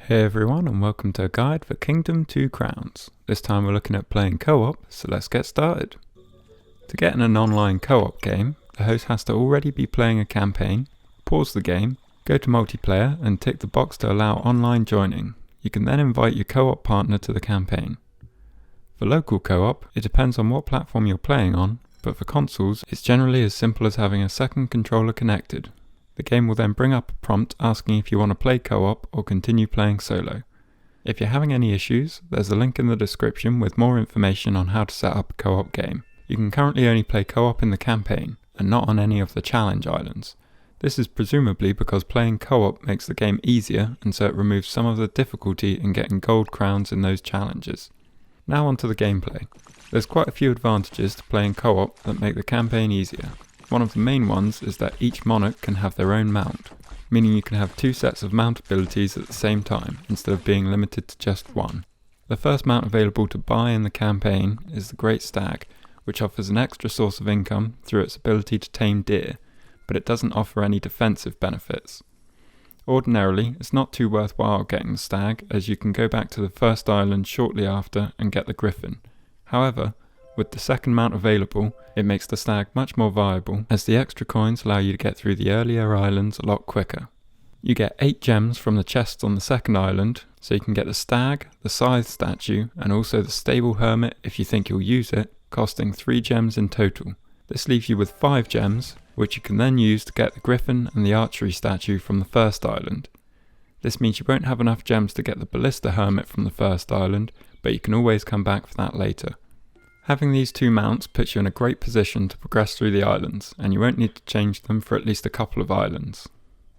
Hey everyone, and welcome to a guide for Kingdom 2 Crowns. This time we're looking at playing co-op, so let's get started. To get in an online co-op game, the host has to already be playing a campaign, pause the game, go to multiplayer and tick the box to allow online joining. You can then invite your co-op partner to the campaign. For local co-op, it depends on what platform you're playing on, but for consoles, it's generally as simple as having a second controller connected. The game will then bring up a prompt asking if you want to play co-op or continue playing solo. If you're having any issues, there's a link in the description with more information on how to set up a co-op game. You can currently only play co-op in the campaign, and not on any of the challenge islands. This is presumably because playing co-op makes the game easier, and so it removes some of the difficulty in getting gold crowns in those challenges. Now onto the gameplay. There's quite a few advantages to playing co-op that make the campaign easier. One of the main ones is that each monarch can have their own mount, meaning you can have two sets of mount abilities at the same time, instead of being limited to just one. The first mount available to buy in the campaign is the Great Stag, which offers an extra source of income through its ability to tame deer, but it doesn't offer any defensive benefits. Ordinarily, it's not too worthwhile getting the Stag, as you can go back to the first island shortly after and get the Griffin. However, with the second mount available, it makes the Stag much more viable, as the extra coins allow you to get through the earlier islands a lot quicker. You get 8 gems from the chests on the second island, so you can get the Stag, the Scythe statue, and also the Stable Hermit if you think you'll use it, costing 3 gems in total. This leaves you with 5 gems, which you can then use to get the Griffin and the Archery statue from the first island. This means you won't have enough gems to get the Ballista Hermit from the first island, but you can always come back for that later. Having these two mounts puts you in a great position to progress through the islands, and you won't need to change them for at least a couple of islands.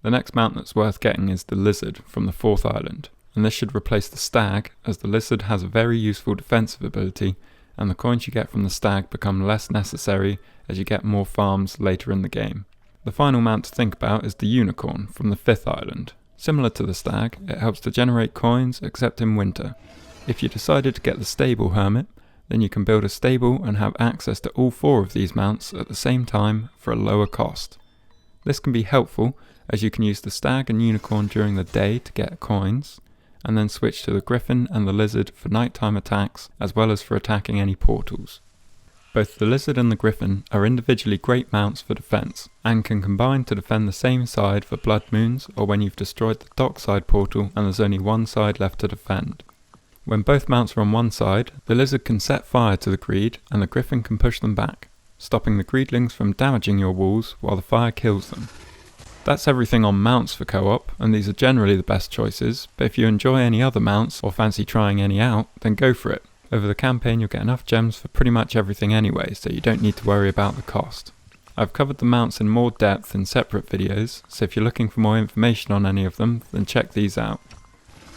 The next mount that's worth getting is the Lizard from the fourth island, and this should replace the Stag, as the Lizard has a very useful defensive ability, and the coins you get from the Stag become less necessary as you get more farms later in the game. The final mount to think about is the Unicorn from the fifth island. Similar to the Stag, it helps to generate coins except in winter. If you decided to get the Stable Hermit, then you can build a stable and have access to all 4 of these mounts at the same time for a lower cost. This can be helpful, as you can use the Stag and Unicorn during the day to get coins, and then switch to the Griffin and the Lizard for nighttime attacks, as well as for attacking any portals. Both the Lizard and the Griffin are individually great mounts for defense, and can combine to defend the same side for blood moons or when you've destroyed the dockside portal and there's only one side left to defend. When both mounts are on one side, the Lizard can set fire to the Greed and the Griffin can push them back, stopping the Greedlings from damaging your walls while the fire kills them. That's everything on mounts for co-op, and these are generally the best choices, but if you enjoy any other mounts or fancy trying any out, then go for it. Over the campaign you'll get enough gems for pretty much everything anyway, so you don't need to worry about the cost. I've covered the mounts in more depth in separate videos, so if you're looking for more information on any of them, then check these out.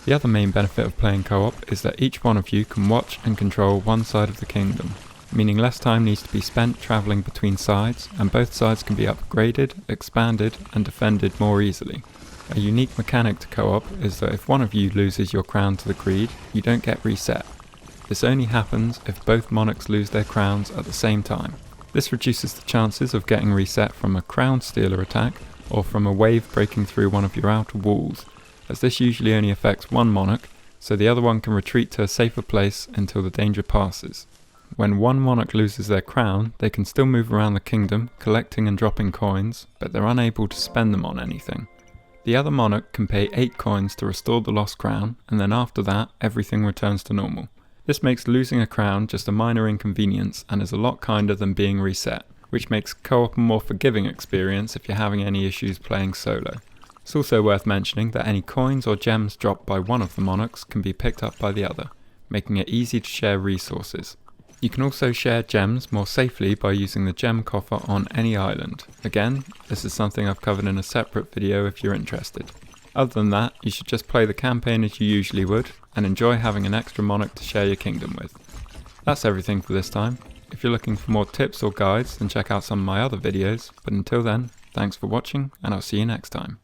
The other main benefit of playing co-op is that each one of you can watch and control one side of the kingdom, meaning less time needs to be spent travelling between sides, and both sides can be upgraded, expanded and defended more easily. A unique mechanic to co-op is that if one of you loses your crown to the Greed, you don't get reset. This only happens if both monarchs lose their crowns at the same time. This reduces the chances of getting reset from a crown stealer attack or from a wave breaking through one of your outer walls, as this usually only affects one monarch, so the other one can retreat to a safer place until the danger passes. When one monarch loses their crown, they can still move around the kingdom, collecting and dropping coins, but they're unable to spend them on anything. The other monarch can pay 8 coins to restore the lost crown, and then after that, everything returns to normal. This makes losing a crown just a minor inconvenience and is a lot kinder than being reset, which makes co-op a more forgiving experience if you're having any issues playing solo. It's also worth mentioning that any coins or gems dropped by one of the monarchs can be picked up by the other, making it easy to share resources. You can also share gems more safely by using the gem coffer on any island. Again, this is something I've covered in a separate video if you're interested. Other than that, you should just play the campaign as you usually would, and enjoy having an extra monarch to share your kingdom with. That's everything for this time. If you're looking for more tips or guides, then check out some of my other videos, but until then, thanks for watching, and I'll see you next time.